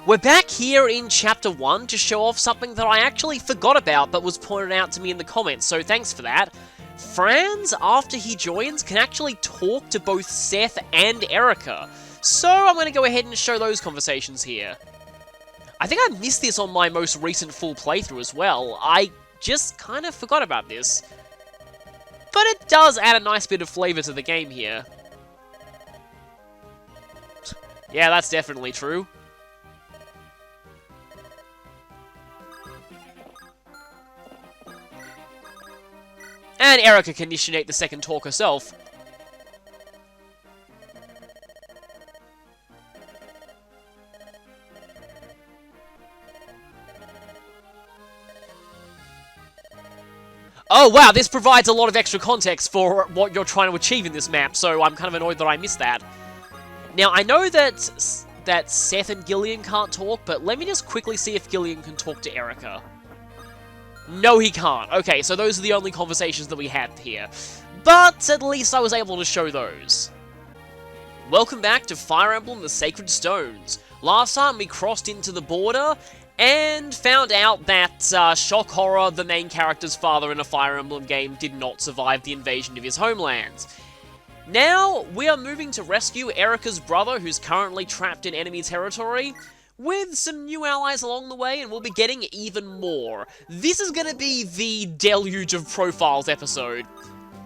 We're back here in Chapter 1 to show off something that I actually forgot about but was pointed out to me in the comments, so thanks for that. Franz, after he joins, can actually talk to both Seth and Erica, so I'm going to go ahead and show those conversations here. I think I missed this on my most recent full playthrough as well. I just kind of forgot about this. But it does add a nice bit of flavour to the game here. Yeah, that's definitely true. And Erica can initiate the second talk herself. Oh wow, this provides a lot of extra context for what you're trying to achieve in this map, so I'm kind of annoyed that I missed that. Now, I know that Seth and Gillian can't talk, but let me just quickly see if Gillian can talk to Erica. No, he can't. Okay, so those are the only conversations that we had here. But at least I was able to show those. Welcome back to Fire Emblem The Sacred Stones. Last time we crossed into the border and found out that Shock Horror, the main character's father in a Fire Emblem game, did not survive the invasion of his homeland. Now, we are moving to rescue Erica's brother, who's currently trapped in enemy territory, with some new allies along the way, and we'll be getting even more. This is going to be the Deluge of Profiles episode.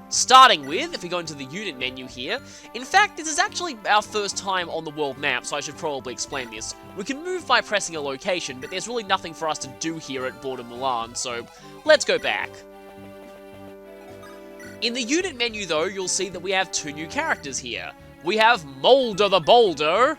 Starting with, if we go into the unit menu here, in fact, this is actually our first time on the world map, so I should probably explain this. We can move by pressing a location, but there's really nothing for us to do here at Border Milan, so let's go back. In the unit menu, though, you'll see that we have two new characters here. We have Molder the Boulder.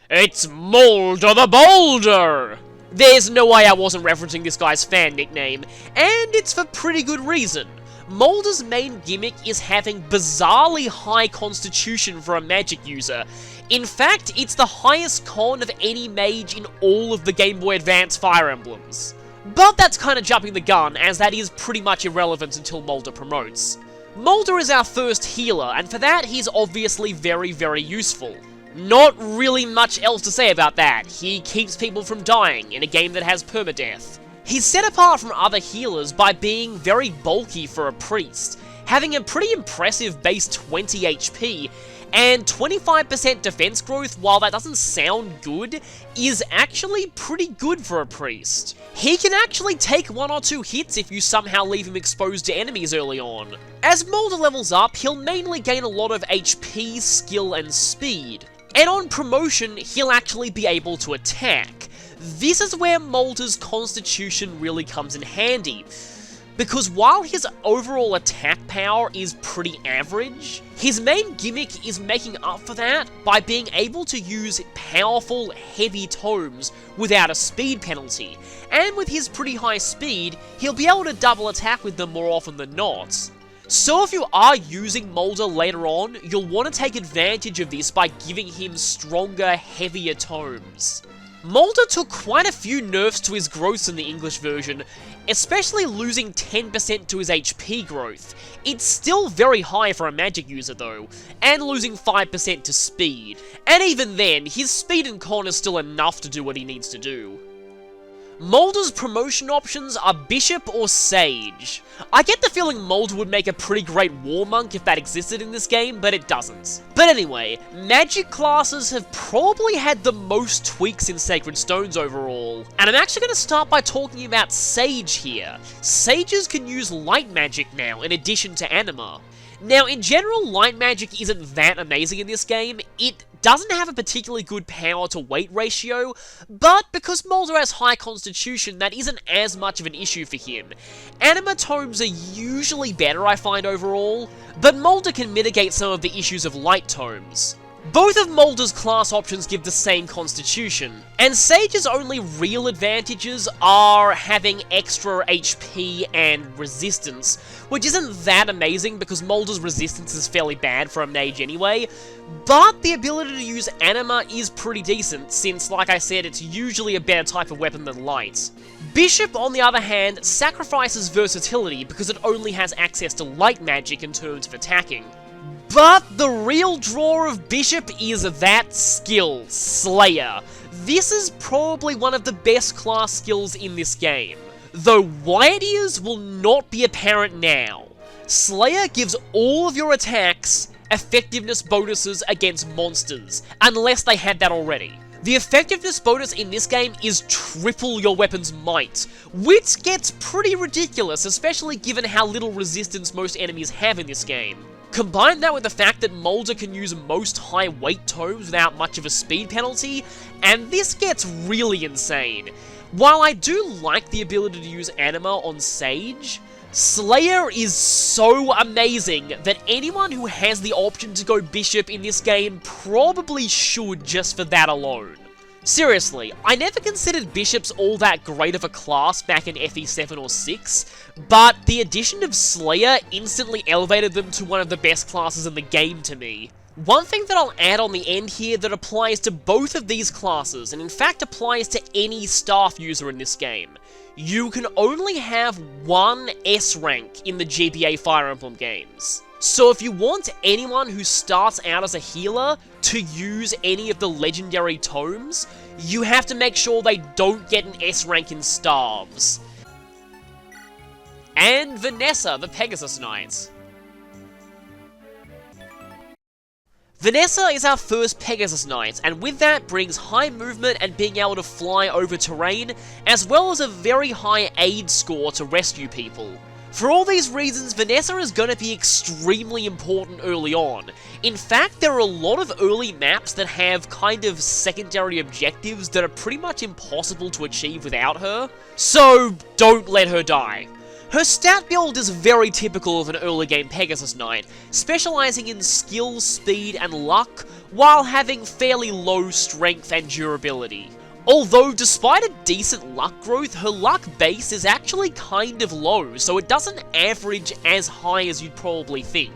It's Molder the Boulder! There's no way I wasn't referencing this guy's fan nickname, and it's for pretty good reason. Molder's main gimmick is having bizarrely high constitution for a magic user. In fact, it's the highest con of any mage in all of the Game Boy Advance Fire Emblems. But that's kind of jumping the gun, as that is pretty much irrelevant until Molder promotes. Molder is our first healer, and for that he's obviously very, very useful. Not really much else to say about that. He keeps people from dying in a game that has permadeath. He's set apart from other healers by being very bulky for a priest, having a pretty impressive base 20 HP, and 25% defense growth, while that doesn't sound good, is actually pretty good for a priest. He can actually take 1 or 2 hits if you somehow leave him exposed to enemies early on. As Molder levels up, he'll mainly gain a lot of HP, skill, and speed. And on promotion, he'll actually be able to attack. This is where Molder's constitution really comes in handy, because while his overall attack power is pretty average, his main gimmick is making up for that by being able to use powerful, heavy tomes without a speed penalty. And with his pretty high speed, he'll be able to double attack with them more often than not. So if you are using Molder later on, you'll want to take advantage of this by giving him stronger, heavier tomes. Molder took quite a few nerfs to his growths in the English version, especially losing 10% to his HP growth. It's still very high for a magic user though, and losing 5% to speed. And even then, his speed and con is still enough to do what he needs to do. Molder's promotion options are Bishop or Sage. I get the feeling Molder would make a pretty great War Monk if that existed in this game, but it doesn't. But anyway, magic classes have probably had the most tweaks in Sacred Stones overall. And I'm actually going to start by talking about Sage here. Sages can use light magic now, in addition to anima. Now, in general, light magic isn't that amazing in this game. It doesn't have a particularly good power to weight ratio, but because Molder has high constitution, that isn't as much of an issue for him. Anima tomes are usually better, I find, overall, but Molder can mitigate some of the issues of light tomes. Both of Molder's class options give the same constitution, and Sage's only real advantages are having extra HP and resistance, which isn't that amazing because Molder's resistance is fairly bad for a mage anyway, but the ability to use anima is pretty decent, since, like I said, it's usually a better type of weapon than light. Bishop, on the other hand, sacrifices versatility because it only has access to light magic in terms of attacking. But the real draw of Bishop is that skill, Slayer. This is probably one of the best class skills in this game, though why it is will not be apparent now. Slayer gives all of your attacks effectiveness bonuses against monsters, unless they had that already. The effectiveness bonus in this game is triple your weapon's might, which gets pretty ridiculous, especially given how little resistance most enemies have in this game. Combine that with the fact that Molder can use most high weight tomes without much of a speed penalty, and this gets really insane. While I do like the ability to use Anima on Sage, Slayer is so amazing that anyone who has the option to go Bishop in this game probably should just for that alone. Seriously, I never considered Bishops all that great of a class back in FE7 or 6, but the addition of Slayer instantly elevated them to one of the best classes in the game to me. One thing that I'll add on the end here that applies to both of these classes, and in fact applies to any staff user in this game. You can only have one S rank in the GBA Fire Emblem games. So if you want anyone who starts out as a healer to use any of the legendary tomes, you have to make sure they don't get an S rank in staves. And Vanessa, the Pegasus Knight. Vanessa is our first Pegasus Knight, and with that brings high movement and being able to fly over terrain, as well as a very high aid score to rescue people. For all these reasons, Vanessa is going to be extremely important early on. In fact, there are a lot of early maps that have kind of secondary objectives that are pretty much impossible to achieve without her, so don't let her die. Her stat build is very typical of an early game Pegasus Knight, specializing in skill, speed, and luck, while having fairly low strength and durability. Although, despite a decent luck growth, her luck base is actually kind of low, so it doesn't average as high as you'd probably think.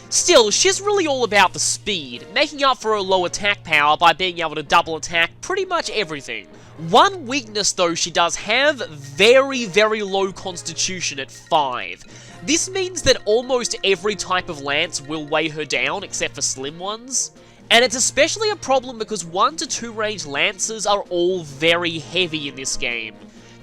Still, she's really all about the speed, making up for her low attack power by being able to double attack pretty much everything. One weakness though she does have, very low constitution at 5. This means that almost every type of lance will weigh her down, except for slim ones. And it's especially a problem because 1 to 2 range lances are all very heavy in this game.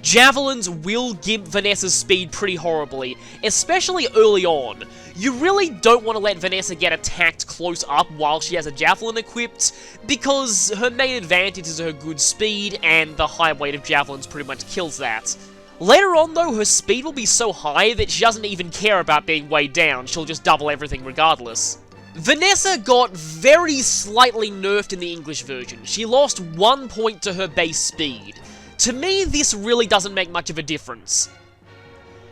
Javelins will gimp Vanessa's speed pretty horribly, especially early on. You really don't want to let Vanessa get attacked close up while she has a javelin equipped, because her main advantage is her good speed, and the high weight of javelins pretty much kills that. Later on though, her speed will be so high that she doesn't even care about being weighed down, she'll just double everything regardless. Vanessa got very slightly nerfed in the English version. She lost 1 point to her base speed. To me, this really doesn't make much of a difference.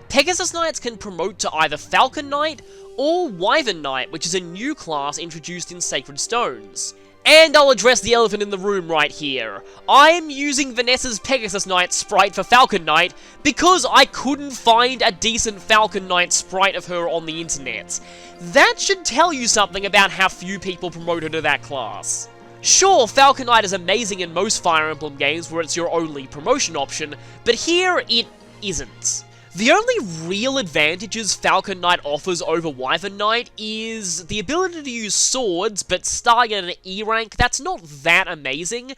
Pegasus Knights can promote to either Falcon Knight or Wyvern Knight, which is a new class introduced in Sacred Stones. And I'll address the elephant in the room right here. I'm using Vanessa's Pegasus Knight sprite for Falcon Knight because I couldn't find a decent Falcon Knight sprite of her on the internet. That should tell you something about how few people promote her to that class. Sure, Falcon Knight is amazing in most Fire Emblem games where it's your only promotion option, but here it isn't. The only real advantages Falcon Knight offers over Wyvern Knight is the ability to use swords, but starting at an E rank, that's not that amazing,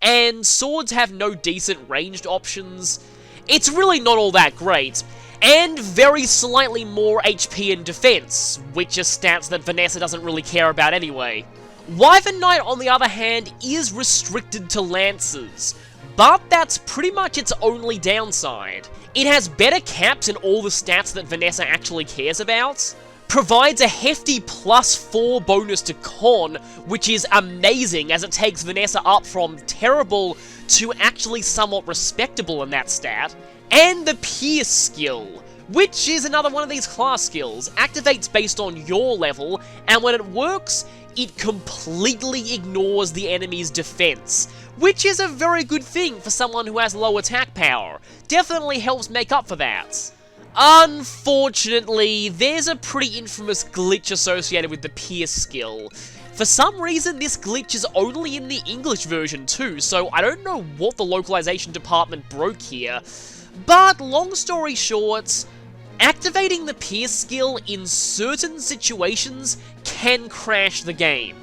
and swords have no decent ranged options. It's really not all that great, and very slightly more HP and defense, which are stats that Vanessa doesn't really care about anyway. Wyvern Knight, on the other hand, is restricted to lances, but that's pretty much its only downside. It has better caps in all the stats that Vanessa actually cares about, provides a hefty +4 bonus to con, which is amazing as it takes Vanessa up from terrible to actually somewhat respectable in that stat, and the Pierce skill, which is another one of these class skills, activates based on your level, and when it works, it completely ignores the enemy's defense, which is a very good thing for someone who has low attack power. Definitely helps make up for that. Unfortunately, there's a pretty infamous glitch associated with the Pierce skill. For some reason, this glitch is only in the English version too, so I don't know what the localization department broke here. But long story short, Activating the Pierce skill in certain situations can crash the game.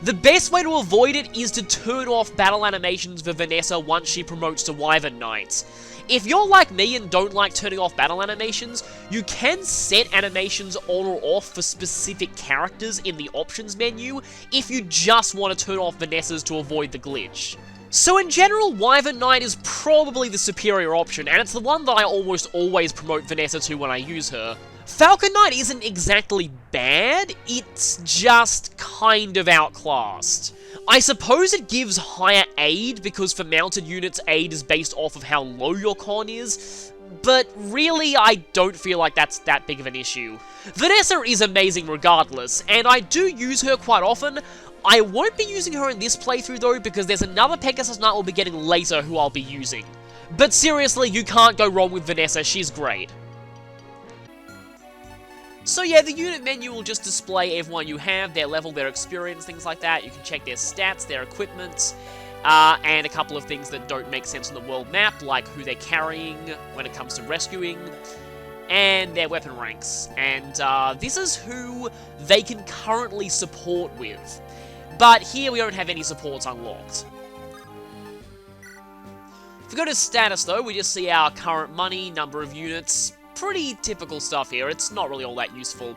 The best way to avoid it is to turn off battle animations for Vanessa once she promotes to Wyvern Knight. If you're like me and don't like turning off battle animations, you can set animations on or off for specific characters in the options menu if you just want to turn off Vanessa's to avoid the glitch. So in general, Wyvern Knight is probably the superior option, and it's the one that I almost always promote Vanessa to when I use her. Falcon Knight isn't exactly bad, it's just kind of outclassed. I suppose it gives higher aid, because for mounted units, aid is based off of how low your con is, but really, I don't feel like that's that big of an issue. Vanessa is amazing regardless, and I do use her quite often. I won't be using her in this playthrough though, because there's another Pegasus Knight we'll be getting later who I'll be using. But seriously, you can't go wrong with Vanessa, she's great. So yeah, the unit menu will just display everyone you have, their level, their experience, things like that. You can check their stats, their equipment, and a couple of things that don't make sense on the world map, like who they're carrying when it comes to rescuing, and their weapon ranks. And this is who they can currently support with. But here we don't have any supports unlocked. If we go to status though, we just see our current money, number of units. Pretty typical stuff here, it's not really all that useful.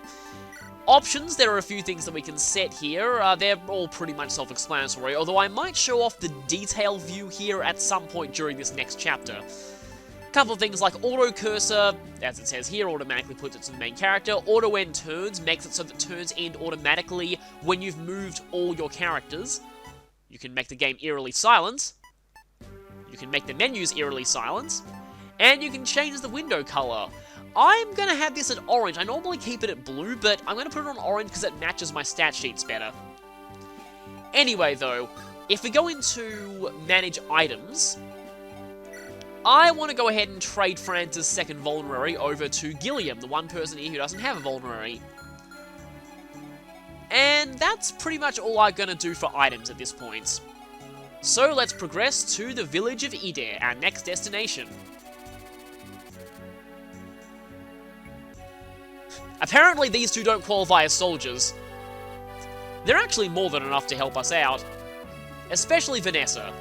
Options, there are a few things that we can set here, they're all pretty much self-explanatory, although I might show off the detail view here at some point during this next chapter. A couple of things like auto cursor, as it says here, automatically puts it to the main character. Auto end turns makes it so that turns end automatically when you've moved all your characters. You can make the game eerily silent. You can make the menus eerily silent. And you can change the window color. I'm going to have this at orange. I normally keep it at blue, but I'm going to put it on orange because it matches my stat sheets better. Anyway, though, if we go into manage items, I want to go ahead and trade France's second vulnerary over to Gilliam, the one person here who doesn't have a vulnerary. And that's pretty much all I'm going to do for items at this point. So let's progress to the village of Ide, our next destination. Apparently these two don't qualify as soldiers. They're actually more than enough to help us out. Especially Vanessa.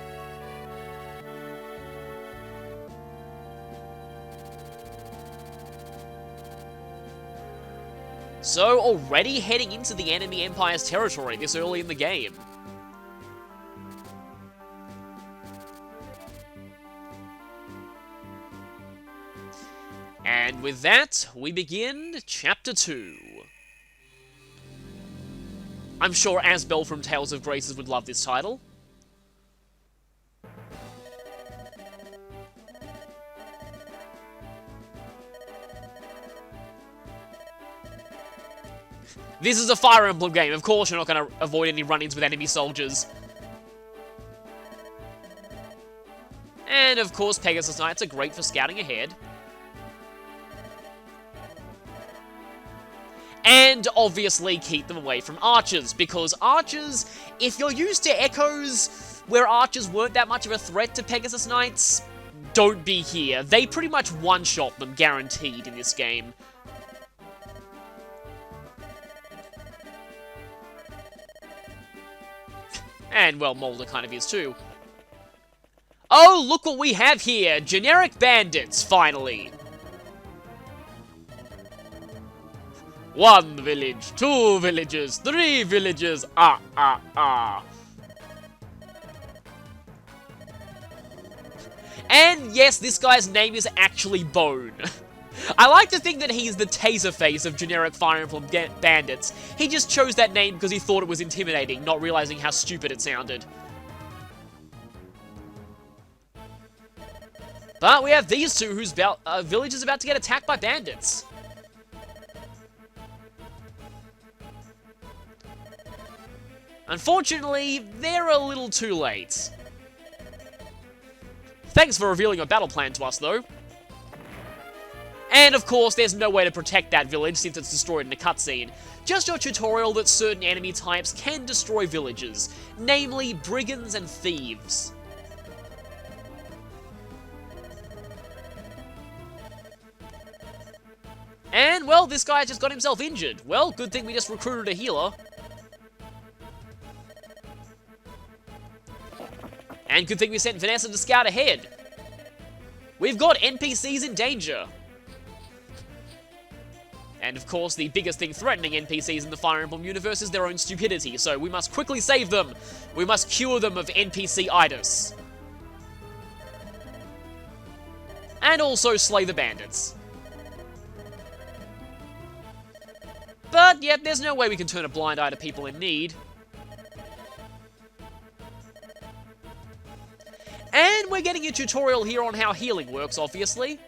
So, already heading into the enemy empire's territory this early in the game. And with that, we begin Chapter 2. I'm sure Asbel from Tales of Graces would love this title. This is a Fire Emblem game, of course you're not going to avoid any run-ins with enemy soldiers. And of course Pegasus Knights are great for scouting ahead. And obviously keep them away from archers, because archers, if you're used to echoes where archers weren't that much of a threat to Pegasus Knights, don't be here. They pretty much one-shot them, guaranteed, in this game. And, well, Mulder kind of is too. Oh, look what we have here! Generic bandits, finally! 1 village, 2 villages, 3 villages, And yes, this guy's name is actually Bone. I like to think that he's the taser face of generic Fire Emblem bandits. He just chose that name because he thought it was intimidating, not realizing how stupid it sounded. But we have these two whose village is about to get attacked by bandits. Unfortunately, they're a little too late. Thanks for revealing your battle plan to us, though. And of course, there's no way to protect that village since it's destroyed in a cutscene. Just your tutorial that certain enemy types can destroy villages, namely brigands and thieves. And, well, this guy just got himself injured. Well, good thing we just recruited a healer. And good thing we sent Vanessa to scout ahead. We've got NPCs in danger. And of course, the biggest thing threatening NPCs in the Fire Emblem universe is their own stupidity, so we must quickly save them. We must cure them of NPC-itis. And also slay the bandits. But, yep, there's no way we can turn a blind eye to people in need. And we're getting a tutorial here on how healing works, obviously.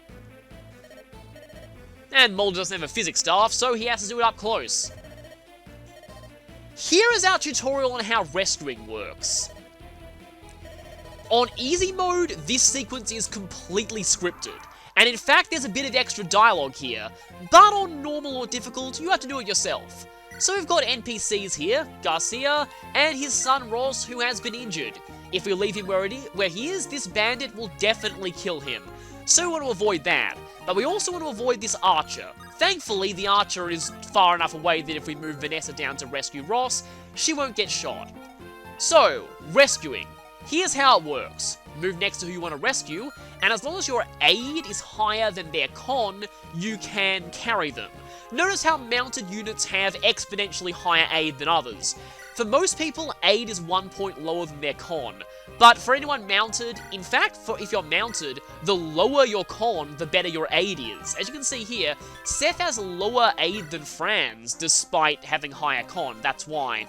And Mulder doesn't have a physics staff, so he has to do it up close. Here is our tutorial on how rescuing works. On easy mode, this sequence is completely scripted. And in fact, there's a bit of extra dialogue here. But on normal or difficult, you have to do it yourself. So we've got NPCs here, Garcia, and his son Ross, who has been injured. If we leave him where he is, this bandit will definitely kill him. So we want to avoid that. But we also want to avoid this archer. Thankfully, the archer is far enough away that if we move Vanessa down to rescue Ross, she won't get shot. So, rescuing. Here's how it works. Move next to who you want to rescue, and as long as your aid is higher than their con, you can carry them. Notice how mounted units have exponentially higher aid than others. For most people, aid is 1 point lower than their con. But for anyone mounted, in fact, if you're mounted, the lower your con, the better your aid is. As you can see here, Seth has lower aid than Franz, despite having higher con, that's why.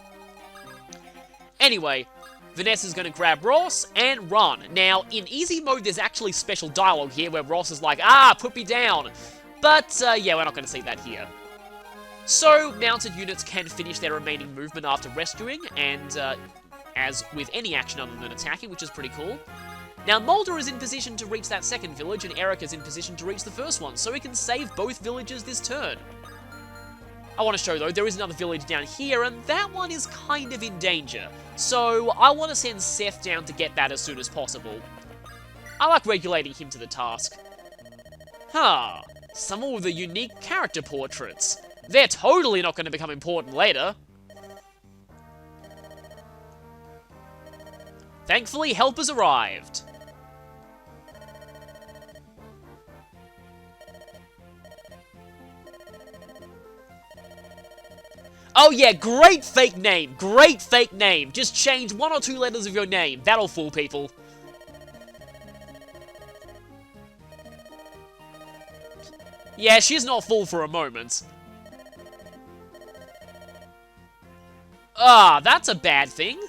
Anyway, Vanessa's gonna grab Ross and run. Now, in easy mode, there's actually special dialogue here where Ross is like, put me down. But, yeah, we're not gonna see that here. So, mounted units can finish their remaining movement after rescuing, and, as with any action other than attacking, which is pretty cool. Now, Mulder is in position to reach that second village, and Eric is in position to reach the first one, so we can save both villages this turn. I want to show, though, there is another village down here, and that one is kind of in danger. So, I want to send Seth down to get that as soon as possible. I like regulating him to the task. Some of the unique character portraits. They're totally not going to become important later. Thankfully, help has arrived. Oh yeah, great fake name. Great fake name. Just change 1 or 2 letters of your name. That'll fool people. Yeah, she's not fooled for a moment. That's a bad thing.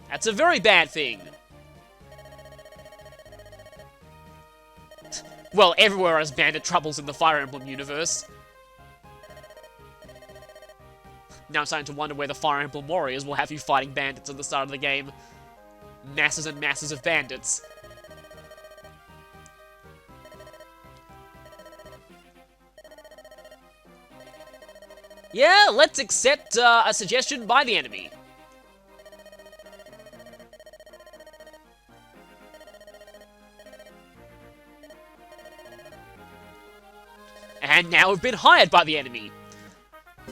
That's a very bad thing. Well, everywhere has bandit troubles in the Fire Emblem universe. Now I'm starting to wonder where the Fire Emblem Warriors will have you fighting bandits at the start of the game. Masses and masses of bandits. Yeah, let's accept a suggestion by the enemy. And now we've been hired by the enemy.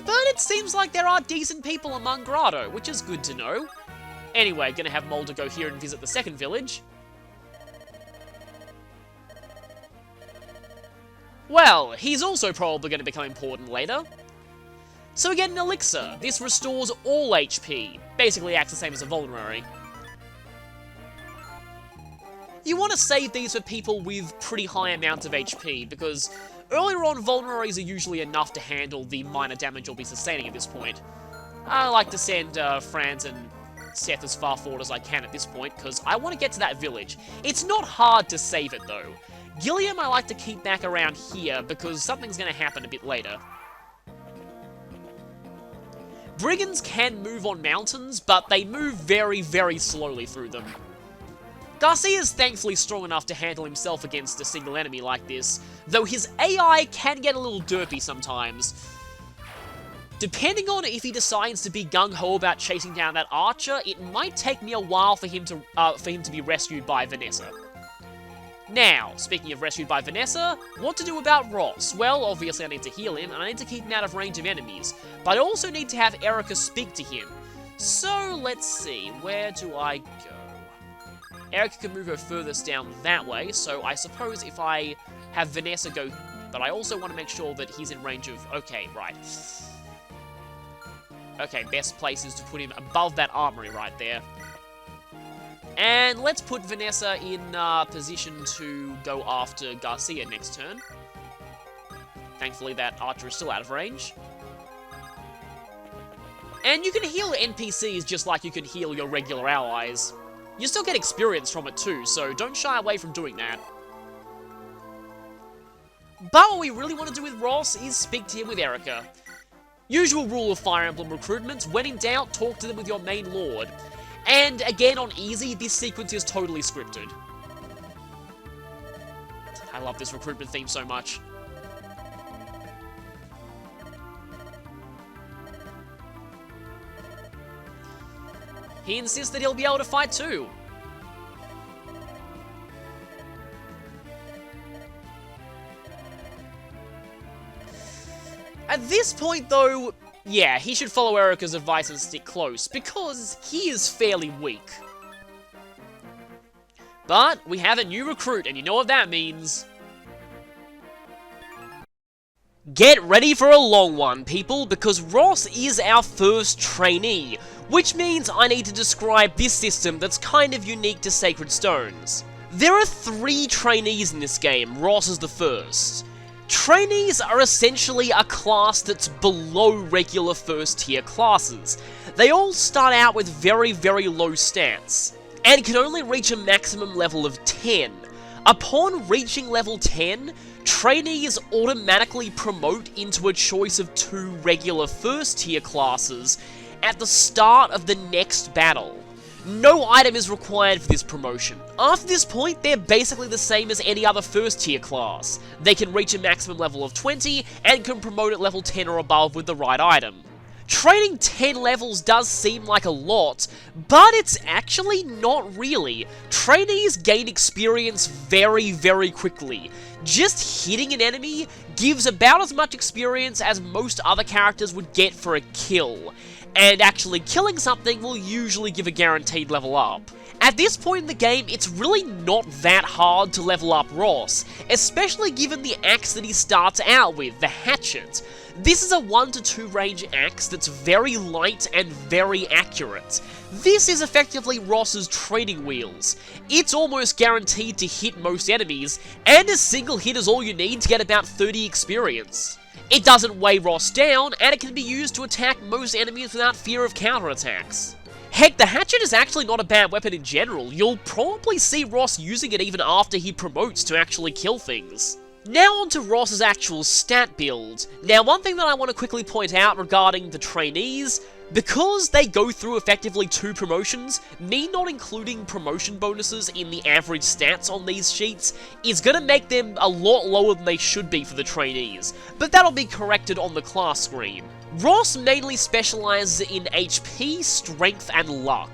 But it seems like there are decent people among Grotto, which is good to know. Anyway, gonna have Mulder go here and visit the second village. Well, he's also probably going to become important later. So we get an elixir. This restores all HP. Basically acts the same as a vulnerary. You want to save these for people with pretty high amounts of HP, because earlier on, vulneraries are usually enough to handle the minor damage you'll be sustaining at this point. I like to send Franz and Seth as far forward as I can at this point, because I want to get to that village. It's not hard to save it, though. Gilliam I like to keep back around here, because something's going to happen a bit later. Brigands can move on mountains, but they move very, very slowly through them. Garcia's thankfully strong enough to handle himself against a single enemy like this, though his AI can get a little derpy sometimes. Depending on if he decides to be gung-ho about chasing down that archer, it might take me a while for him to be rescued by Vanessa. Now, speaking of rescued by Vanessa, what to do about Ross? Well, obviously I need to heal him, and I need to keep him out of range of enemies, but I also need to have Erica speak to him. So, let's see, where do I go? Erica can move her furthest down that way, so I suppose if I have Vanessa go... But I also want to make sure that he's in range of... Okay, right. Okay, best place is to put him above that armory right there. And let's put Vanessa in position to go after Garcia next turn. Thankfully that archer is still out of range. And you can heal NPCs just like you can heal your regular allies. You still get experience from it too, so don't shy away from doing that. But what we really want to do with Ross is speak to him with Erica. Usual rule of Fire Emblem recruitment, when in doubt, talk to them with your main lord. And again, on easy, this sequence is totally scripted. I love this recruitment theme so much. He insists that he'll be able to fight too. At this point, though, yeah, he should follow Erica's advice and stick close, because he is fairly weak. But we have a new recruit, and you know what that means. Get ready for a long one, people, because Ross is our first trainee, which means I need to describe this system that's kind of unique to Sacred Stones. There are 3 trainees in this game, Ross is the first. Trainees are essentially a class that's below regular first tier classes. They all start out with very, very low stats, and can only reach a maximum level of 10. Upon reaching level 10, trainees automatically promote into a choice of 2 regular first tier classes at the start of the next battle. No item is required for this promotion. After this point, they're basically the same as any other first tier class. They can reach a maximum level of 20, and can promote at level 10 or above with the right item. Training 10 levels does seem like a lot, but it's actually not really. Trainees gain experience very, very quickly. Just hitting an enemy gives about as much experience as most other characters would get for a kill. And actually killing something will usually give a guaranteed level up. At this point in the game, it's really not that hard to level up Ross, especially given the axe that he starts out with, the hatchet. This is a 1 to 2 range axe that's very light and very accurate. This is effectively Ross's training wheels. It's almost guaranteed to hit most enemies, and a single hit is all you need to get about 30 experience. It doesn't weigh Ross down, and it can be used to attack most enemies without fear of counterattacks. Heck, the hatchet is actually not a bad weapon in general. You'll probably see Ross using it even after he promotes to actually kill things. Now on to Ross's actual stat build. Now, one thing that I want to quickly point out regarding the trainees, because they go through effectively 2 promotions, me not including promotion bonuses in the average stats on these sheets is going to make them a lot lower than they should be for the trainees, but that'll be corrected on the class screen. Ross mainly specializes in HP, strength, and luck.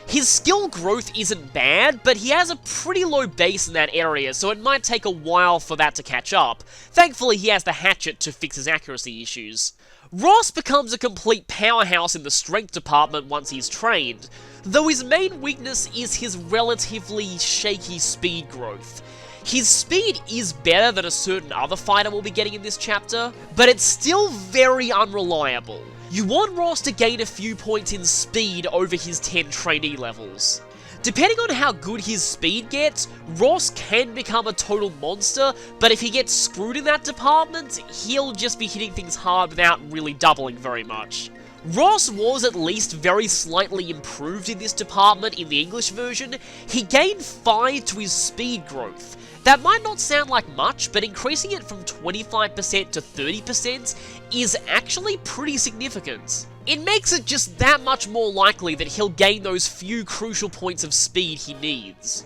His skill growth isn't bad, but he has a pretty low base in that area, so it might take a while for that to catch up. Thankfully, he has the hatchet to fix his accuracy issues. Ross becomes a complete powerhouse in the strength department once he's trained, though his main weakness is his relatively shaky speed growth. His speed is better than a certain other fighter we'll be getting in this chapter, but it's still very unreliable. You want Ross to gain a few points in speed over his 10 trainee levels. Depending on how good his speed gets, Ross can become a total monster, but if he gets screwed in that department, he'll just be hitting things hard without really doubling very much. Ross was at least very slightly improved in this department in the English version. He gained 5 to his speed growth. That might not sound like much, but increasing it from 25% to 30% is actually pretty significant. It makes it just that much more likely that he'll gain those few crucial points of speed he needs.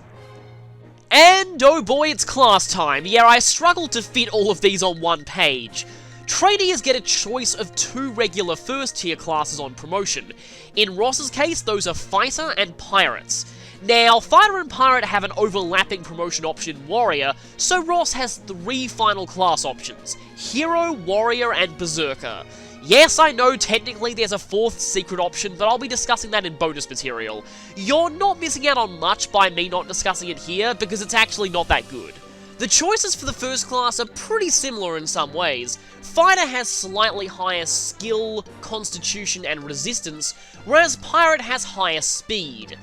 And oh boy, it's class time. Yeah, I struggled to fit all of these on one page. Trainees get a choice of 2 regular first tier classes on promotion. In Ross's case, those are Fighter and Pirates. Now, Fighter and Pirate have an overlapping promotion option Warrior, so Ross has 3 final class options: Hero, Warrior, and Berserker. Yes, I know technically there's a 4th secret option, but I'll be discussing that in bonus material. You're not missing out on much by me not discussing it here, because it's actually not that good. The choices for the first class are pretty similar in some ways. Fighter has slightly higher skill, constitution, and resistance, whereas Pirate has higher speed.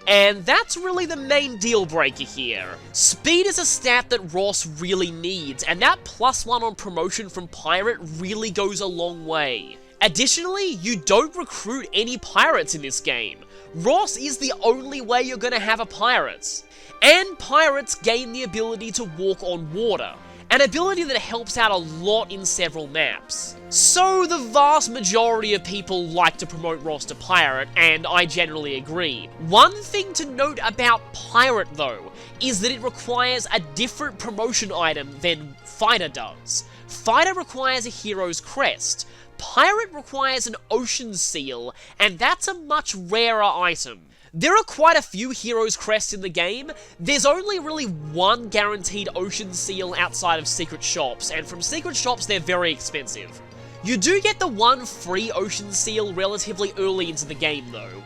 And that's really the main deal breaker here. Speed is a stat that Ross really needs, and that +1 on promotion from Pirate really goes a long way. Additionally, you don't recruit any pirates in this game. Ross is the only way you're gonna have a pirate. And pirates gain the ability to walk on water, an ability that helps out a lot in several maps. So the vast majority of people like to promote Ross to Pirate, and I generally agree. One thing to note about Pirate though, is that it requires a different promotion item than Fighter does. Fighter requires a hero's crest, Pirate requires an ocean seal, and that's a much rarer item. There are quite a few heroes' crests in the game. There's only really one guaranteed ocean seal outside of secret shops, and from secret shops they're very expensive. You do get the one free ocean seal relatively early into the game though.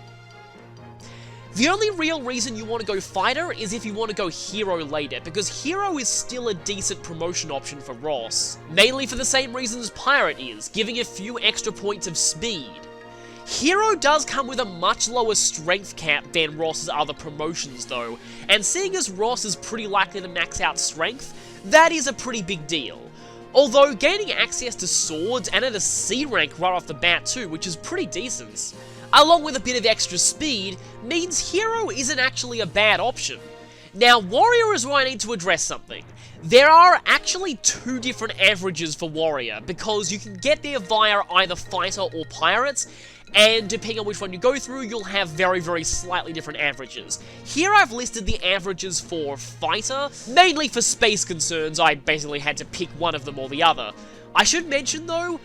The only real reason you want to go Fighter is if you want to go Hero later, because Hero is still a decent promotion option for Ross. Mainly for the same reasons Pirate is, giving a few extra points of speed. Hero does come with a much lower strength cap than Ross's other promotions though, and seeing as Ross is pretty likely to max out strength, that is a pretty big deal. Although gaining access to swords and at a C rank right off the bat too, which is pretty decent, along with a bit of extra speed, means Hero isn't actually a bad option. Now, Warrior is where I need to address something. There are actually 2 different averages for Warrior, because you can get there via either Fighter or Pirates, and depending on which one you go through, you'll have very, very slightly different averages. Here I've listed the averages for Fighter, mainly for space concerns. I basically had to pick one of them or the other. I should mention though,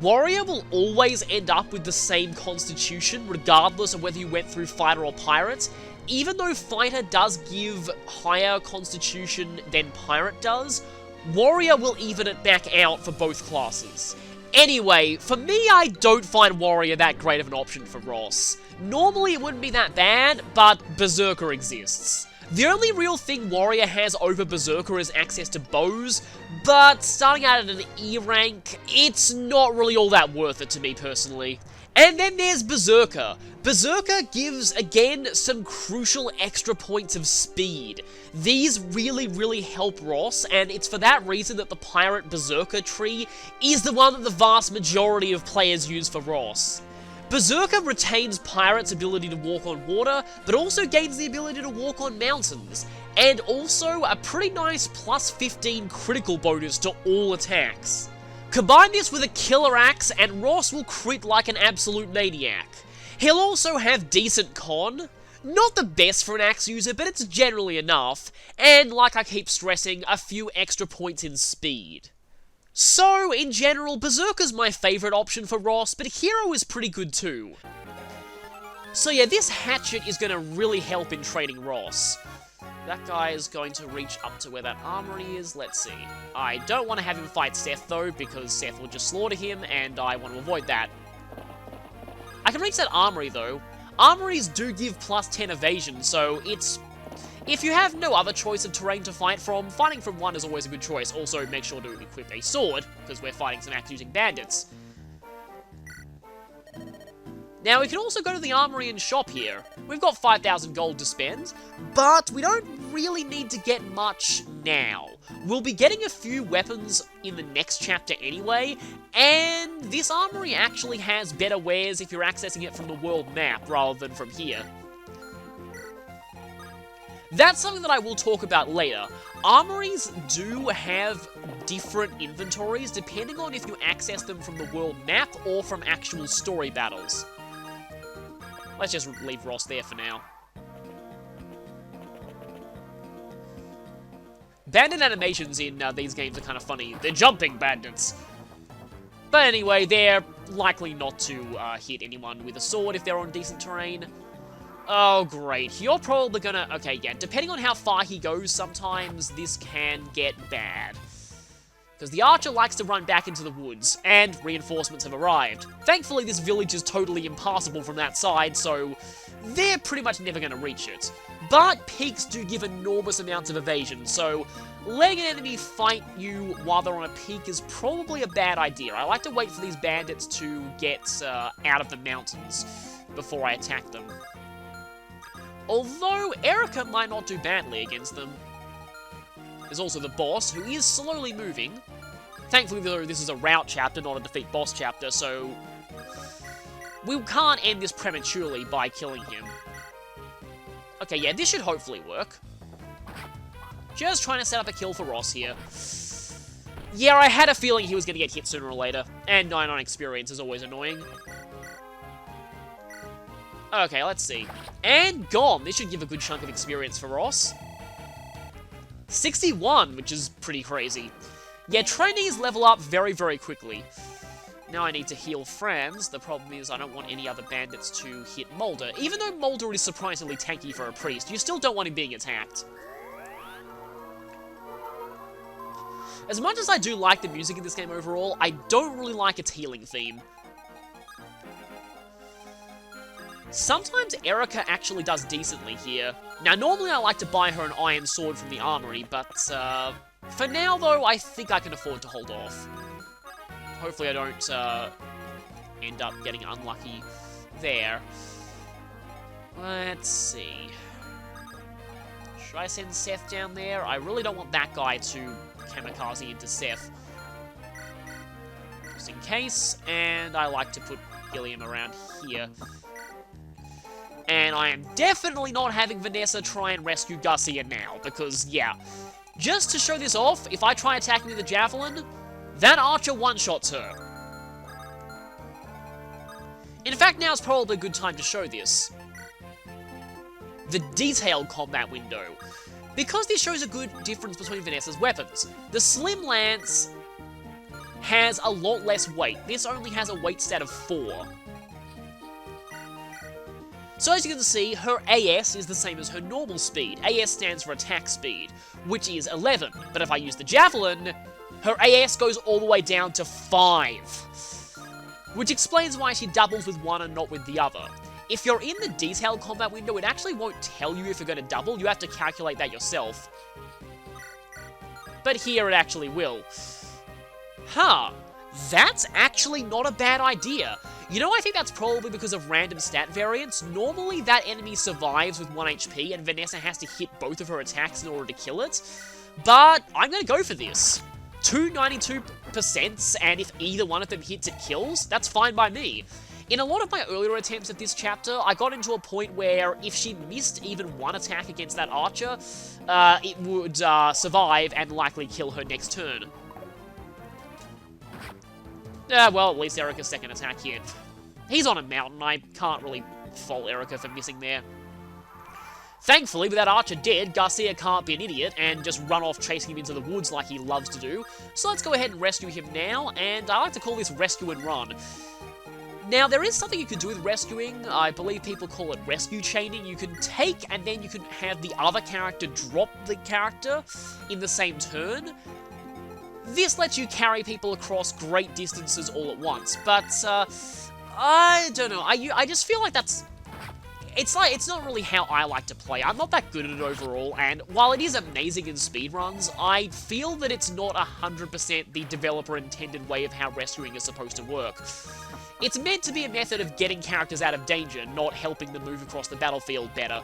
Warrior will always end up with the same constitution, regardless of whether you went through Fighter or Pirate. Even though Fighter does give higher constitution than Pirate does, Warrior will even it back out for both classes. Anyway, for me, I don't find Warrior that great of an option for Ross. Normally it wouldn't be that bad, but Berserker exists. The only real thing Warrior has over Berserker is access to bows, but starting out at an E rank, it's not really all that worth it to me personally. And then there's Berserker. Berserker gives, again, some crucial extra points of speed. These really help Ross, and it's for that reason that the Pirate Berserker tree is the one that the vast majority of players use for Ross. Berserker retains Pirate's ability to walk on water, but also gains the ability to walk on mountains, and also a pretty nice +15 critical bonus to all attacks. Combine this with a killer axe, and Ross will crit like an absolute maniac. He'll also have decent con, not the best for an axe user, but it's generally enough, and like I keep stressing, a few extra points in speed. So, in general, Berserker's my favourite option for Ross, but Hero is pretty good too. So yeah, this hatchet is going to really help in trading Ross. That guy is going to reach up to where that armory is. Let's see. I don't want to have him fight Seth though, because Seth will just slaughter him, and I want to avoid that. I can reach that armory though. Armories do give +10 evasion, so it's... if you have no other choice of terrain to fight from, fighting from one is always a good choice. Also, make sure to equip a sword, because we're fighting some axe-using bandits. Now, we can also go to the armory and shop here. We've got 5,000 gold to spend, but we don't really need to get much now. We'll be getting a few weapons in the next chapter anyway, and this armory actually has better wares if you're accessing it from the world map rather than from here. That's something that I will talk about later. Armories do have different inventories depending on if you access them from the world map or from actual story battles. Let's just leave Ross there for now. Bandit animations in these games are kind of funny. They're jumping bandits. But anyway, they're likely not to hit anyone with a sword if they're on decent terrain. Oh, great. You're probably gonna... Okay, yeah, depending on how far he goes, sometimes this can get bad. Because the archer likes to run back into the woods, and reinforcements have arrived. Thankfully, this village is totally impassable from that side, so they're pretty much never going to reach it. But peaks do give enormous amounts of evasion, so letting an enemy fight you while they're on a peak is probably a bad idea. I like to wait for these bandits to get out of the mountains before I attack them. Although Erica might not do badly against them. There's also the boss, who is slowly moving. Thankfully, though, this is a route chapter, not a defeat boss chapter, so we can't end this prematurely by killing him. Okay, yeah, this should hopefully work. Just trying to set up a kill for Ross here. Yeah, I had a feeling he was going to get hit sooner or later, and 9 on experience is always annoying. Okay, let's see. And gone! This should give a good chunk of experience for Ross. 61, which is pretty crazy. Yeah, trainees level up very, very quickly. Now I need to heal Franz. The problem is I don't want any other bandits to hit Mulder. Even though Mulder is surprisingly tanky for a priest, you still don't want him being attacked. As much as I do like the music in this game overall, I don't really like its healing theme. Sometimes Erica actually does decently here. Now, normally I like to buy her an iron sword from the armory, but for now, though, I think I can afford to hold off. Hopefully I don't end up getting unlucky there. Let's see. Should I send Seth down there? I really don't want that guy to kamikaze into Seth. Just in case, and I like to put Gilliam around here. And I am definitely not having Vanessa try and rescue Garcia now, because, yeah, just to show this off, if I try attacking with a javelin, that archer one-shots her. In fact, now is probably a good time to show this. The detailed combat window. Because this shows a good difference between Vanessa's weapons. The Slim Lance has a lot less weight. This only has a weight stat of 4. So as you can see, her AS is the same as her normal speed. AS stands for attack speed, which is 11. But if I use the javelin, her AS goes all the way down to 5. Which explains why she doubles with one and not with the other. If you're in the detailed combat window, it actually won't tell you if you're going to double. You have to calculate that yourself. But here it actually will. Huh. That's actually not a bad idea. You know, I think that's probably because of random stat variance. Normally, that enemy survives with 1 HP, and Vanessa has to hit both of her attacks in order to kill it. But I'm going to go for this. 292%, and if either one of them hits, it kills. That's fine by me. In a lot of my earlier attempts at this chapter, I got into a point where if she missed even one attack against that archer, it would survive and likely kill her next turn. Well, at least Erica's second attack here. He's on a mountain, I can't really fault Erica for missing there. Thankfully, with that archer dead, Garcia can't be an idiot and just run off chasing him into the woods like he loves to do. So let's go ahead and rescue him now, and I like to call this rescue and run. Now, there is something you can do with rescuing. I believe people call it rescue chaining. You can take, and then you can have the other character drop the character in the same turn. This lets you carry people across great distances all at once, but, I don't know. I just feel like that's... It's not really how I like to play. I'm not that good at it overall, and while it is amazing in speedruns, I feel that it's not 100% the developer-intended way of how rescuing is supposed to work. It's meant to be a method of getting characters out of danger, not helping them move across the battlefield better.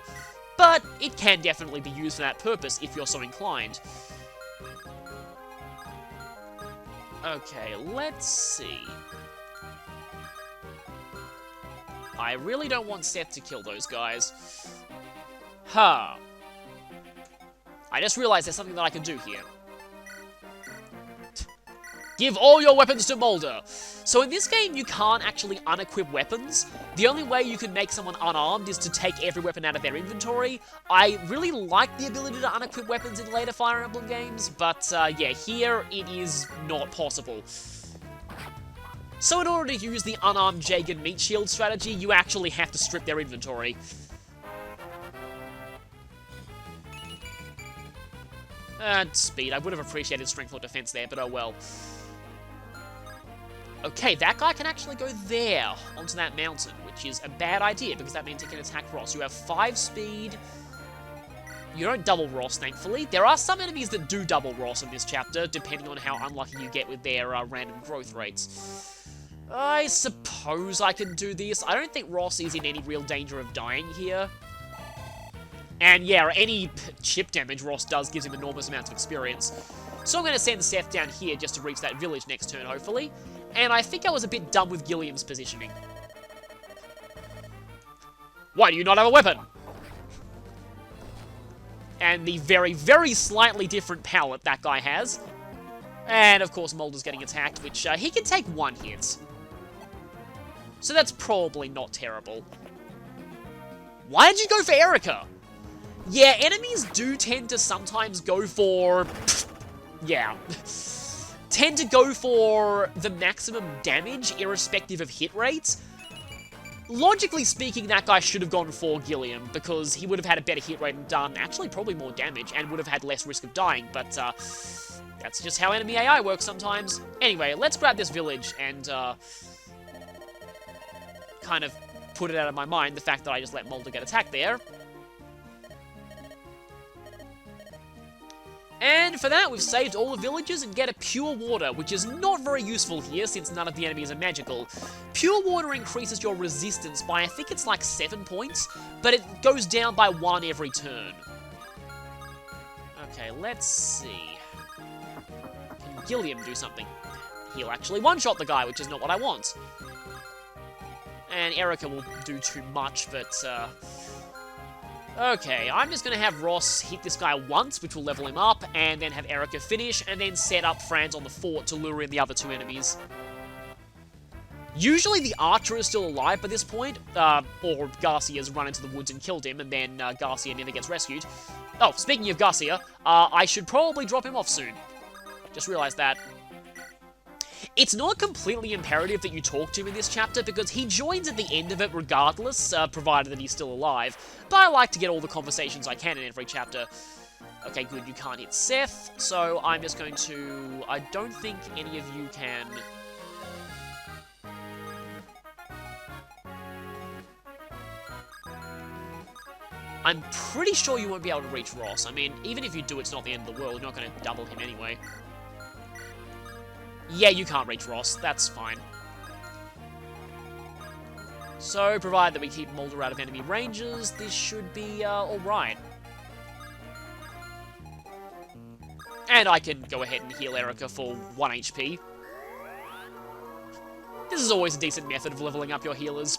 But it can definitely be used for that purpose if you're so inclined. Okay, let's see. I really don't want Seth to kill those guys. Huh. I just realized there's something that I can do here. Give all your weapons to Mulder. So in this game, you can't actually unequip weapons. The only way you can make someone unarmed is to take every weapon out of their inventory. I really like the ability to unequip weapons in later Fire Emblem games, but yeah, here it is not possible. So in order to use the unarmed Jagan meat shield strategy, you actually have to strip their inventory. Speed. I would have appreciated strength or defense there, but oh well. Okay, that guy can actually go there, onto that mountain, which is a bad idea, because that means he can attack Ross. You have 5 speed. You don't double Ross, thankfully. There are some enemies that do double Ross in this chapter, depending on how unlucky you get with their random growth rates. I suppose I can do this. I don't think Ross is in any real danger of dying here. And yeah, any chip damage Ross does gives him enormous amounts of experience. So I'm going to send Seth down here just to reach that village next turn, hopefully. And I think I was a bit dumb with Gilliam's positioning. Why do you not have a weapon? And the very, very slightly different palette that guy has. And, of course, Mulder's getting attacked, which he can take 1 hit. So that's probably not terrible. Why did you go for Erica? Yeah, enemies do tend to sometimes go for... yeah. Tend to go for the maximum damage, irrespective of hit rates. Logically speaking, that guy should have gone for Gilliam, because he would have had a better hit rate and done actually probably more damage, and would have had less risk of dying, but that's just how enemy AI works sometimes. Anyway, let's grab this village and kind of put it out of my mind, the fact that I just let Mulder get attacked there. And for that, we've saved all the villages and get a pure water, which is not very useful here since none of the enemies are magical. Pure water increases your resistance by, I think it's like 7 points, but it goes down by 1 every turn. Okay, let's see. Can Gilliam do something? He'll actually one-shot the guy, which is not what I want. And Erica will do too much, but okay, I'm just going to have Ross hit this guy once, which will level him up, and then have Erica finish, and then set up Franz on the fort to lure in the other 2 enemies. Usually the archer is still alive by this point, or Garcia's run into the woods and killed him, and then Garcia never gets rescued. Oh, speaking of Garcia, I should probably drop him off soon. Just realized that. It's not completely imperative that you talk to him in this chapter, because he joins at the end of it regardless, provided that he's still alive. But I like to get all the conversations I can in every chapter. Okay, good, you can't hit Seth, so I'm just going to... I don't think any of you can... I'm pretty sure you won't be able to reach Ross. I mean, even if you do, it's not the end of the world. You're not going to double him anyway. Yeah, you can't reach Ross. That's fine. So, provided that we keep Mulder out of enemy ranges, this should be alright. And I can go ahead and heal Erica for 1 HP. This is always a decent method of leveling up your healers.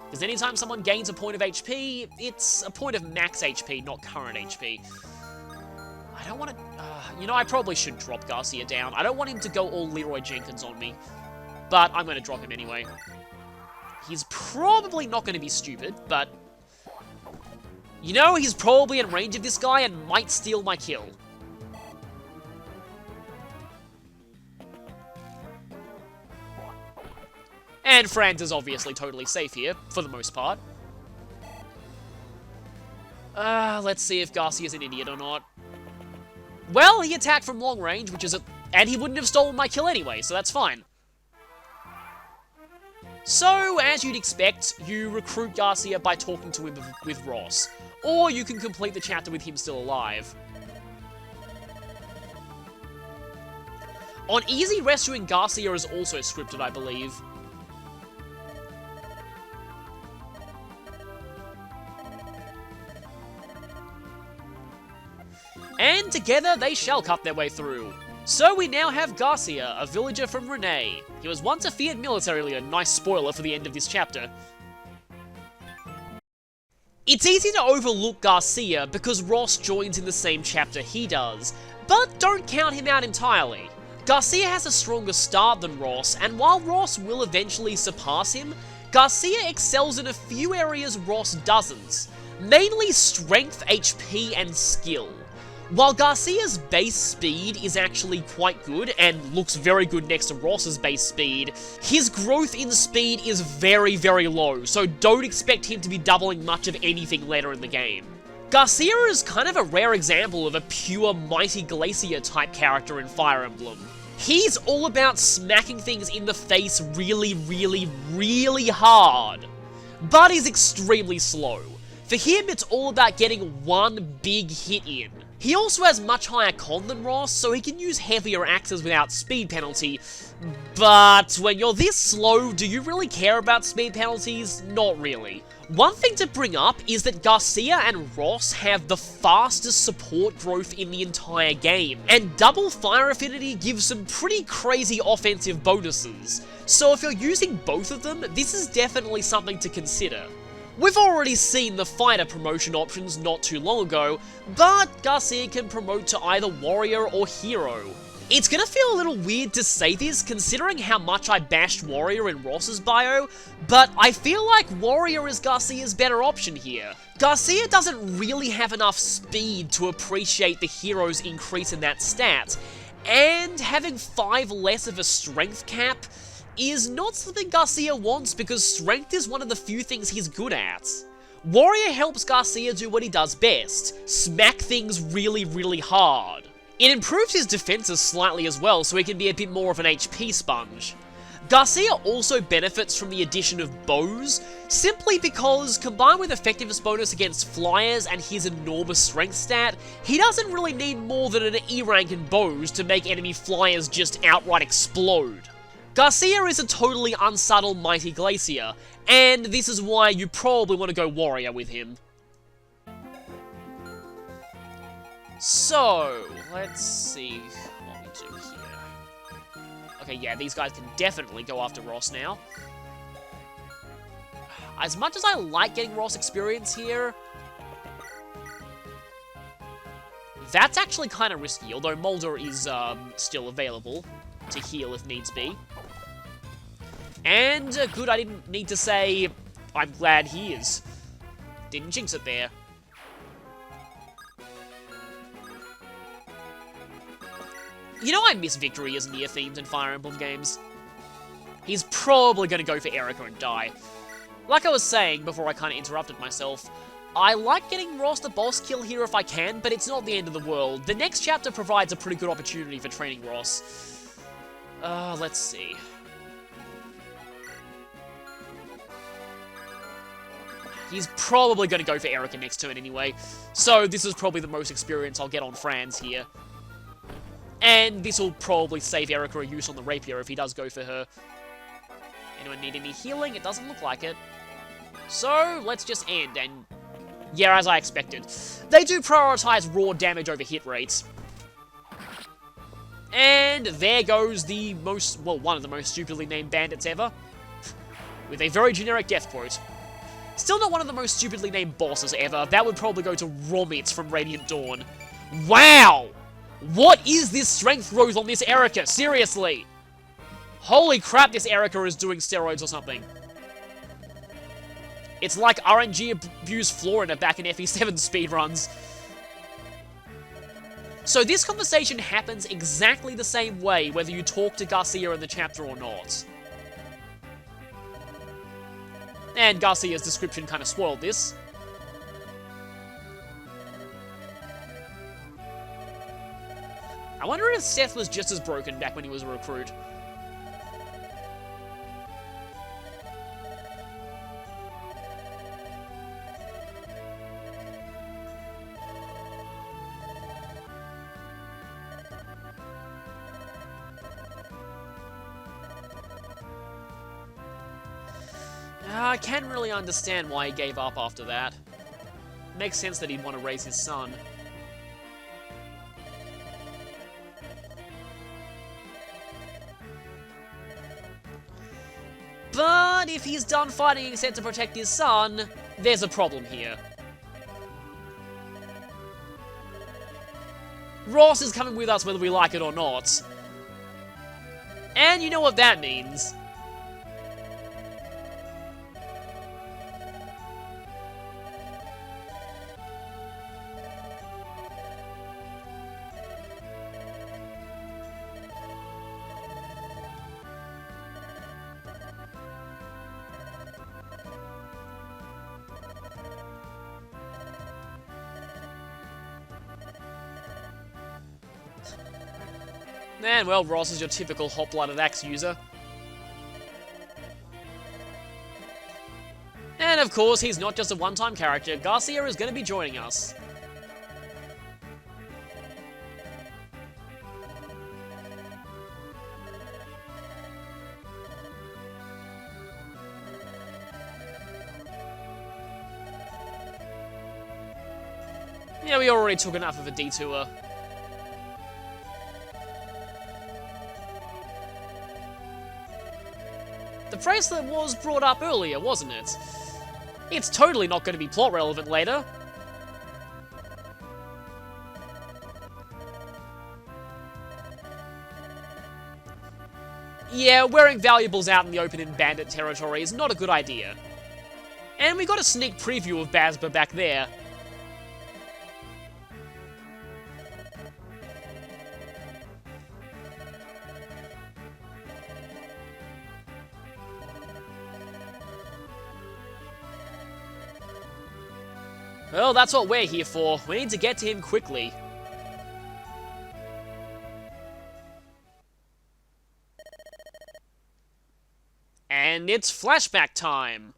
Because anytime someone gains a point of HP, it's a point of max HP, not current HP. I don't want to... you know, I probably should drop Garcia down. I don't want him to go all Leroy Jenkins on me. But I'm going to drop him anyway. He's probably not going to be stupid, but... you know, he's probably in range of this guy and might steal my kill. And Franz is obviously totally safe here, for the most part. Let's see if Garcia's an idiot or not. Well, he attacked from long range, which is and he wouldn't have stolen my kill anyway, so that's fine. So, as you'd expect, you recruit Garcia by talking to him with Ross. Or you can complete the chapter with him still alive. On easy, rescuing Garcia is also scripted, I believe. And together they shall cut their way through. So we now have Garcia, a villager from Renee. He was once a feared military leader, nice spoiler for the end of this chapter. It's easy to overlook Garcia because Ross joins in the same chapter he does, but don't count him out entirely. Garcia has a stronger start than Ross, and while Ross will eventually surpass him, Garcia excels in a few areas Ross doesn't, mainly strength, HP, and skill. While Garcia's base speed is actually quite good, and looks very good next to Ross's base speed, his growth in speed is very, very low, so don't expect him to be doubling much of anything later in the game. Garcia is kind of a rare example of a pure Mighty Glacier type character in Fire Emblem. He's all about smacking things in the face really, really, really hard. But he's extremely slow. For him, it's all about getting one big hit in. He also has much higher con than Ross, so he can use heavier axes without speed penalty. But when you're this slow, do you really care about speed penalties? Not really. One thing to bring up is that Garcia and Ross have the fastest support growth in the entire game, and double fire affinity gives some pretty crazy offensive bonuses. So if you're using both of them, this is definitely something to consider. We've already seen the fighter promotion options not too long ago, but Garcia can promote to either warrior or hero. It's gonna feel a little weird to say this considering how much I bashed warrior in Ross's bio, but I feel like warrior is Garcia's better option here. Garcia doesn't really have enough speed to appreciate the hero's increase in that stat, and having 5 less of a strength cap is not something Garcia wants because strength is one of the few things he's good at. Warrior helps Garcia do what he does best, smack things really, really hard. It improves his defenses slightly as well, so he can be a bit more of an HP sponge. Garcia also benefits from the addition of bows, simply because, combined with effectiveness bonus against flyers and his enormous strength stat, he doesn't really need more than an E rank in bows to make enemy flyers just outright explode. Garcia is a totally unsubtle Mighty Glacier, and this is why you probably want to go warrior with him. So, let's see what we do here. Okay, yeah, these guys can definitely go after Ross now. As much as I like getting Ross experience here, that's actually kind of risky, although Mulder is still available to heal if needs be. And good, I didn't need to say, I'm glad he is. Didn't jinx it there. You know, I miss Victory as near themes in Fire Emblem games. He's probably going to go for Erica and die. Like I was saying before I kind of interrupted myself, I like getting Ross the boss kill here if I can, but it's not the end of the world. The next chapter provides a pretty good opportunity for training Ross. Let's see. He's probably going to go for Erica next turn anyway, so this is probably the most experience I'll get on Franz here. And this will probably save Erica a use on the rapier if he does go for her. Anyone need any healing? It doesn't look like it. So, let's just end, and yeah, as I expected. They do prioritize raw damage over hit rates. And there goes the most, well, one of the most stupidly named bandits ever. With a very generic death quote. Still not one of the most stupidly named bosses ever. That would probably go to Romit from Radiant Dawn. Wow! What is this strength growth on this Erica? Seriously! Holy crap, this Erica is doing steroids or something. It's like RNG abused Florina back in FE7 speedruns. So this conversation happens exactly the same way whether you talk to Garcia in the chapter or not. And Garcia's description kind of spoiled this. I wonder if Seth was just as broken back when he was a recruit. I can't really understand why he gave up after that. Makes sense that he'd want to raise his son. But if he's done fighting except to protect his son, there's a problem here. Ross is coming with us whether we like it or not. And you know what that means. And, well, Ross is your typical hot-blooded axe user. And, of course, he's not just a one-time character. Garcia is going to be joining us. Yeah, we already took enough of a detour. The bracelet was brought up earlier, wasn't it? It's totally not going to be plot relevant later. Yeah, wearing valuables out in the open in bandit territory is not a good idea. And we got a sneak preview of Bazba back there. Well, that's what we're here for. We need to get to him quickly. And it's flashback time.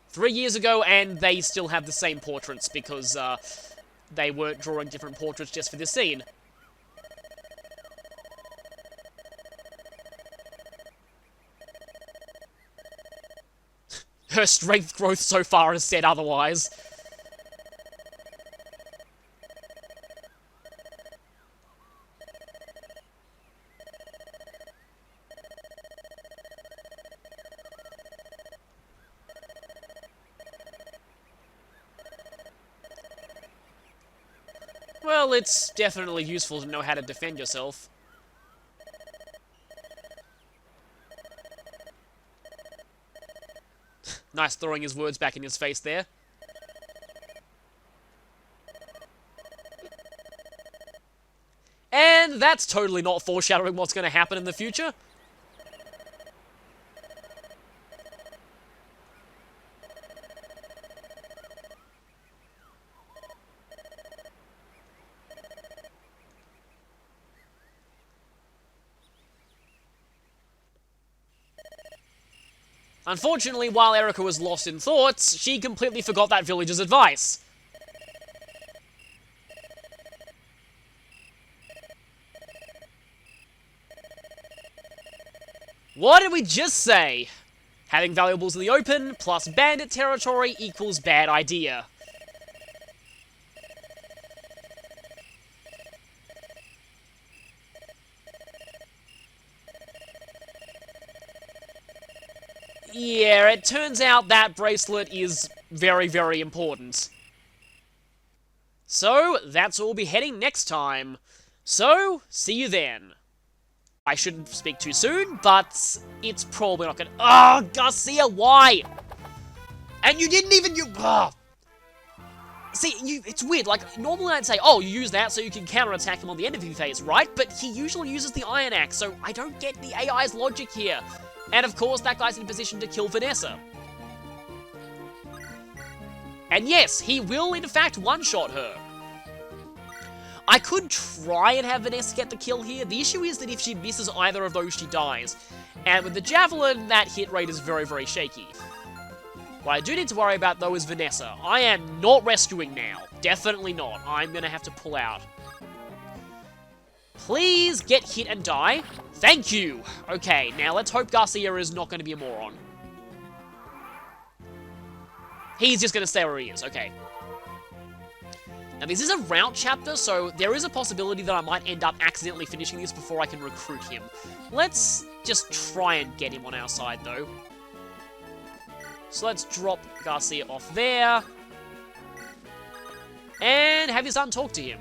3 years ago, and they still have the same portraits because they weren't drawing different portraits just for this scene. Her strength growth so far has said otherwise. Well, it's definitely useful to know how to defend yourself. Nice throwing his words back in his face there. And that's totally not foreshadowing what's going to happen in the future. Unfortunately, while Erica was lost in thoughts, she completely forgot that village's advice. What did we just say? Having valuables in the open plus bandit territory equals bad idea. Yeah, it turns out that bracelet is very, very important. So, that's where we'll be heading next time. So, see you then. I shouldn't speak too soon, but it's probably not gonna— Oh, Garcia, why? And you didn't even— See, it's weird, like, normally I'd say, oh, you use that so you can counterattack him on the end of the phase, right? But he usually uses the Iron Axe, so I don't get the AI's logic here. And of course, that guy's in a position to kill Vanessa. And yes, he will in fact one-shot her. I could try and have Vanessa get the kill here. The issue is that if she misses either of those, she dies. And with the Javelin, that hit rate is very, very shaky. What I do need to worry about, though, is Vanessa. I am not rescuing now. Definitely not. I'm gonna have to pull out. Please get hit and die. Thank you! Okay, now let's hope Garcia is not going to be a moron. He's just going to stay where he is, okay. Now this is a route chapter, so there is a possibility that I might end up accidentally finishing this before I can recruit him. Let's just try and get him on our side, though. So let's drop Garcia off there. And have his son talk to him.